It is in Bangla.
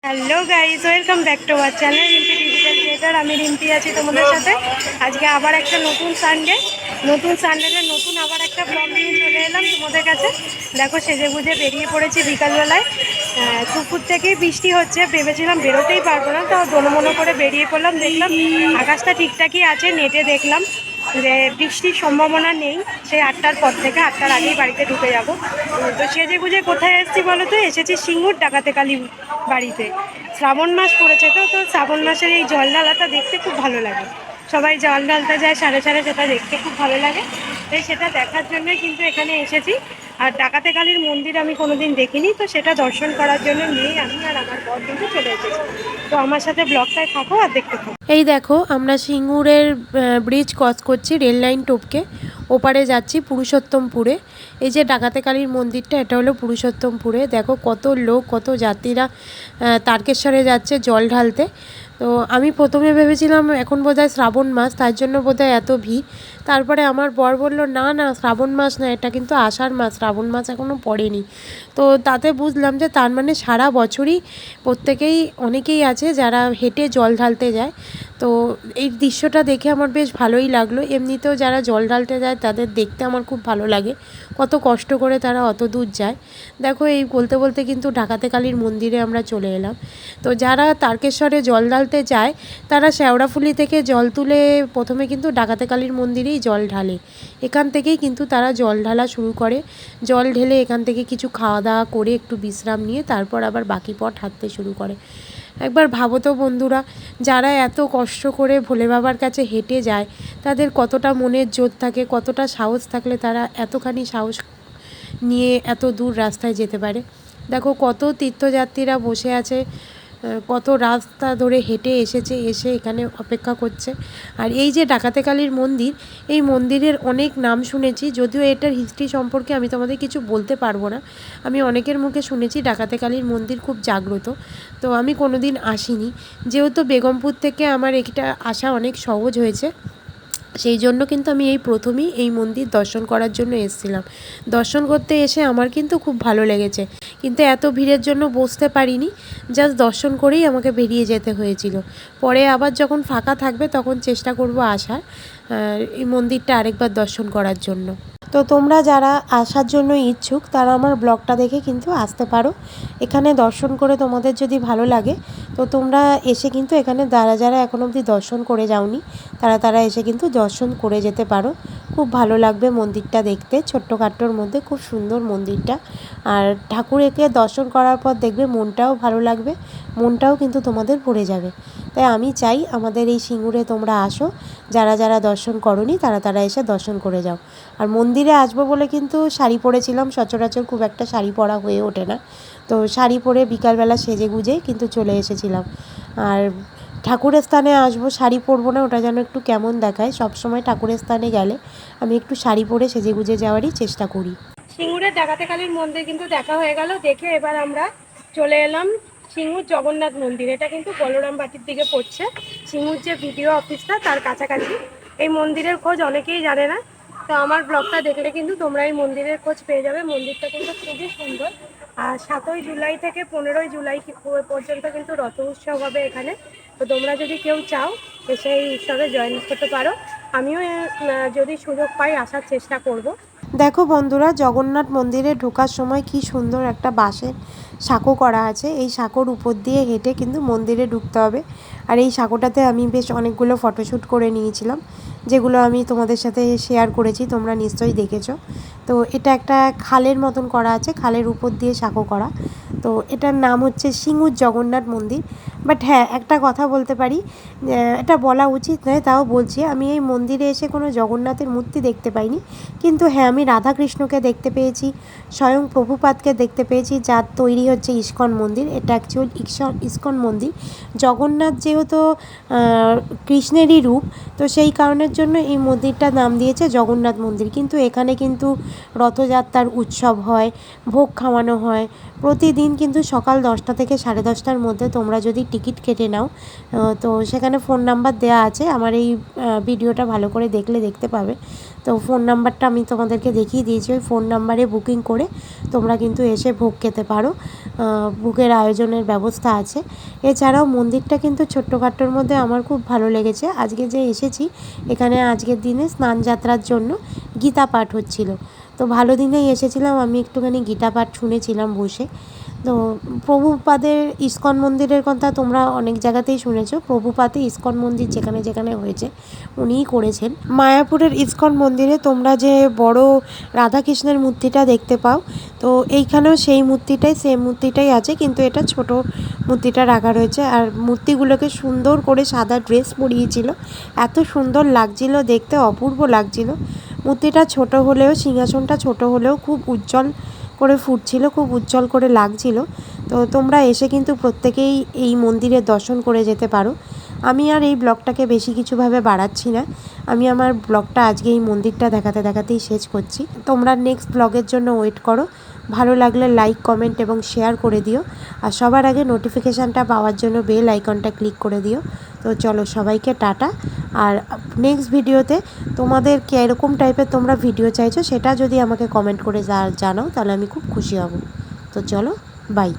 Hello guys, welcome back to our channel Rimpi digital creator. আমি রিম্পি আছি তোমাদের সাথে। আজকে আবার একটা নতুন সানডেতে নতুন আবার একটা ব্লগ নিয়ে চলে এলাম তোমাদের কাছে। দেখো সেজে গুজে বেরিয়ে পড়েছি বিকালবেলায়। দুপুর থেকেই বৃষ্টি হচ্ছে, ভেবেছিলাম বেরোতেই পারবো না, তাও দোনো করে বেরিয়ে পড়লাম। দেখলাম আকাশটা ঠিকঠাকই আছে, নেটে দেখলাম যে বৃষ্টির সম্ভাবনা নেই। সেই 8টার পর থেকে, 8টার আগেই বাড়িতে ঢুকে যাব। তো সেজে গুজে কোথায় এসেছি বলো তো? এসেছি সিঙ্গুর ডাকাতে কালী বাড়িতে। শ্রাবণ মাস পড়েছে, তো শ্রাবণ মাসের এই জল ঢালাটা দেখতে খুব ভালো লাগে। সবাই জল ঢালতে যায় সাড়ে সাড়ে, সেটা দেখতে খুব ভালো লাগে। তাই সেটা দেখার জন্যই কিন্তু এখানে এসেছি। আর ডাকাতে কালীর মন্দির আমি কোনোদিন দেখিনি, তো সেটা দর্শন করার জন্য নিয়ে আমি আর আমার বর কিন্তু চলে এসেছি। তো আমার সাথে ব্লগটায় থাকো আর দেখতে থাকো। এই দেখো, আমরা সিঙ্গুরের ব্রিজ ক্রস করছি, রেল লাইন টপকে ওপারে যাচ্ছি পুরুষোত্তমপুরে। এই যে ডাকাতে কালীর মন্দিরটা, এটা হলো পুরুষোত্তমপুরে। দেখো কত লোক, কত যাত্রীরা তারকেশ্বরে যাচ্ছে জল ঢালতে। তো আমি প্রথমে ভেবেছিলাম এখন বোধহয় শ্রাবণ মাস, তার জন্য বোধহয় এত ভিড়। তারপরে আমার বর বলল না না, শ্রাবণ মাস না, এটা কিন্তু আষাঢ় মাস, শ্রাবণ মাস এখনও পড়েনি। তো তাতে বুঝলাম যে তার মানে সারা বছরই অনেকেই আছে যারা হেঁটে জল ঢালতে যায়। তো এই দৃশ্যটা দেখে আমার বেশ ভালোই লাগলো। এমনিতেও যারা জল ঢালতে যায় তাদের দেখতে আমার খুব ভালো লাগে, কত কষ্ট করে তারা অত দূর যায়। দেখো এই বলতে বলতে কিন্তু ডাকাতে কালীর মন্দিরে আমরা চলে এলাম। তো যারা তারকেশ্বরে জল ঢালতে যায় তারা শেওড়াফুলি থেকে জল তুলে প্রথমে কিন্তু ডাকাতে কালীর মন্দিরেই জল ঢালে। এখান থেকেই কিন্তু তারা জল ঢালা শুরু করে। জল ঢেলে এখান থেকে কিছু খাওয়া দাওয়া করে একটু বিশ্রাম নিয়ে তারপর আবার বাকি পথ হাঁটতে শুরু করে। একবার ভাবো তো বন্ধুরা, যারা এত কষ্ট করে ভোলে বাবার কাছে হেঁটে যায় তাদের কতটা মনের জোর থাকে, কতটা সাহস থাকলে তারা এতখানি সাহস নিয়ে এত দূর রাস্তায় যেতে পারে। দেখো কত তীর্থযাত্রীরা বসে আছে, কত রাস্তা ধরে হেঁটে এসেছে, এসে এখানে অপেক্ষা করছে। আর এই যে ডাকাতে কালীর মন্দির, এই মন্দিরের অনেক নাম শুনেছি, যদিও এটার হিস্ট্রি সম্পর্কে আমি তোমাদের কিছু বলতে পারবো না। আমি অনেকের মুখে শুনেছি ডাকাতে কালীর মন্দির খুব জাগ্রত। তো আমি কোনো দিন আসিনি, যেহেতু বেগমপুর থেকে আমার এটা আসা অনেক সহজ হয়েছে, সেই জন্য কিন্তু আমি এই প্রথমেই এই মন্দির দর্শন করার জন্য এসেছিলাম। দর্শন করতে এসে আমার কিন্তু খুব ভালো লেগেছে, কিন্তু এত ভিড়ের জন্য বসতে পারিনি, জাস্ট দর্শন করেই আমাকে বেরিয়ে যেতে হয়েছিল। পরে আবার যখন ফাঁকা থাকবে তখন চেষ্টা করব আসার, এই মন্দিরটা আরেকবার দর্শন করার জন্য। তো তোমরা যারা আসার জন্য ইচ্ছুক তারা আমার ব্লগটা দেখে কিন্তু আসতে পারো। এখানে দর্শন করে তোমাদের যদি ভালো লাগে তো তোমরা এসে কিন্তু এখানে যারা এখন অবধি দর্শন করে যাওনি তারা এসে কিন্তু দর্শন করে যেতে পারো। খুব ভালো লাগবে মন্দিরটা দেখতে, ছোট্টখাট্টোর মধ্যে খুব সুন্দর মন্দিরটা। আর ঠাকুরকে দর্শন করার পর দেখবে মনটাও ভালো লাগবে, মনটাও কিন্তু তোমাদের ভরে যাবে। তাই আমি চাই আমাদের এই সিঙ্গুরে তোমরা আসো, যারা দর্শন করোনি তারা এসে দর্শন করে যাও। আর মন্দিরে আসবো বলে কিন্তু শাড়ি পরেছিলাম, সচরাচর খুব একটা শাড়ি পরা হয়ে ওঠে না, তো শাড়ি পরে বিকালবেলা সেজে গুজে কিন্তু চলে এসেছিলাম। আর ঠাকুরের স্থানে আসবো, শাড়ি পরবো না, ওটা যেন একটু কেমন দেখায়। সবসময় ঠাকুরের স্থানে গেলে আমি একটু শাড়ি পরে সেজে গুজে যাওয়ারই চেষ্টা করি। সিঙ্গুরের ডাকাতে কালীর মন্দির কিন্তু দেখা হয়ে গেল, দেখে এবার আমরা চলে এলাম সিঙ্গুর জগন্নাথ মন্দির। এটা কিন্তু বলরাম বাটির দিকে পড়ছে, সিঙ্গুর যে ভিডিও অফিসটা তার কাছাকাছি। এই মন্দিরের খোঁজ অনেকেই জানে না, তো আমার ব্লগটা দেখলে কিন্তু তোমরা এই মন্দিরের খোঁজ পেয়ে যাবে। মন্দিরটা কিন্তু খুবই সুন্দর। আর 7ই জুলাই থেকে 15ই জুলাই পর্যন্ত কিন্তু রথ উৎসব হবে এখানে। তো তোমরা যদি কেউ চাও তো সেই উৎসবে জয়েন করতে পারো। আমিও যদি সুযোগ পাই আসার চেষ্টা করব। দেখো বন্ধুরা, জগন্নাথ মন্দিরে ঢোকার সময় কি সুন্দর একটা বাঁশের সাঁকো করা আছে। এই সাঁকোর উপর দিয়ে হেঁটে কিন্তু মন্দিরে ঢুকতে হবে। আর এই সাঁকোটাতে আমি বেশ অনেকগুলো ফটোশ্যুট করে নিয়েছিলাম, যেগুলো আমি তোমাদের সাথে শেয়ার করেছি, তোমরা নিশ্চয়ই দেখেছো। তো এটা একটা খালের মতন করা আছে, খালের উপর দিয়ে সাঁকো করা। তো এটার নাম হচ্ছে সিঙ্গুর জগন্নাথ মন্দির। বাট হ্যাঁ, একটা কথা বলতে পারি, এটা বলা উচিত নয়, তাও বলছি, আমি এই মন্দিরে এসে কোনো জগন্নাথের মূর্তি দেখতে পাইনি। কিন্তু হ্যাঁ, আমি রাধাকৃষ্ণকে দেখতে পেয়েছি, স্বয়ং প্রভুপাদকে দেখতে পেয়েছি, যার তৈরি হচ্ছে ইস্কন মন্দির। এটা অ্যাকচুয়াল ইস্কন মন্দির। জগন্নাথ যেহেতু কৃষ্ণেরই রূপ, তো সেই কারণের জন্য এই মন্দিরটার নাম দিয়েছে জগন্নাথ মন্দির। কিন্তু এখানে কিন্তু রথযাত্রার উৎসব হয়, ভোগ খাওয়ানো হয় প্রতিদিন। কিন্তু সকাল 10টা থেকে 10:30টার মধ্যে তোমরা যদি টিকিট কেটে নাও। তো সেখানে ফোন নাম্বার দেওয়া আছে, আমার এই ভিডিওটা ভালো করে দেখলে দেখতে পাবে। তো ফোন নাম্বারটা আমি তোমাদেরকে দেখিয়ে দিয়েছি, ওই ফোন নাম্বারে বুকিং করে তোমরা কিন্তু এসে ভোগ খেতে পারো। ভোগের আয়োজনের ব্যবস্থা আছে। এছাড়াও মন্দিরটা কিন্তু ছোট্টখাট্টোর মধ্যে আমার খুব ভালো লেগেছে। আজকে যে এসেছি এখানে আজকের দিনে স্নান যাত্রার জন্য গীতা পাঠ হচ্ছিল। তো ভালো দিনেই এসেছিলাম, আমি একটুখানি গীতা পাঠ শুনেছিলাম বসে। তো প্রভুপাদের ইস্কন মন্দিরের কথা তোমরা অনেক জায়গাতেই শুনেছো। প্রভুপাদে ইস্কন মন্দির যেখানে যেখানে হয়েছে উনিই করেছেন। মায়াপুরের ইস্কন মন্দিরে তোমরা যে বড় রাধাকৃষ্ণের মূর্তিটা দেখতে পাও, তো এইখানেও সেই মূর্তিটাই, সেম মূর্তিটাই আছে, কিন্তু এটা ছোট মূর্তিটা রাখা রয়েছে। আর মূর্তিগুলোকে সুন্দর করে সাদা ড্রেস পরিয়েছিল, এত সুন্দর লাগছিল দেখতে, অপূর্ব লাগছিল। মূর্তিটা ছোট হলেও, সিংহাসনটা ছোট হলেও খুব উজ্জ্বল করে ফুটছিল, খুব উজ্জ্বল করে লাগছিল। তো তোমরা এসে কিন্তু প্রত্যেকেই এই মন্দিরের দর্শন করে যেতে পারো। আমি আর এই ব্লগটাকে বেশি কিছুভাবে বাড়াচ্ছি না, আমি আমার ব্লগটা আজকে এই মন্দিরটা দেখাতে দেখাতেই শেষ করছি। তোমরা নেক্সট ব্লগের জন্য ওয়েট করো। ভালো লাগলে লাইক, কমেন্ট এবং শেয়ার করে দিও। আর সবার আগে নোটিফিকেশানটা পাওয়ার জন্য বেল আইকনটা ক্লিক করে দিও। তো চলো, সবাইকে টাটা। আর নেক্সট ভিডিওতে তোমাদের কীরকম টাইপের তোমরা ভিডিও চাইছো সেটা যদি আমাকে কমেন্ট করে জানাও, তাহলে আমি খুব খুশি হব। তো চলো, বাই।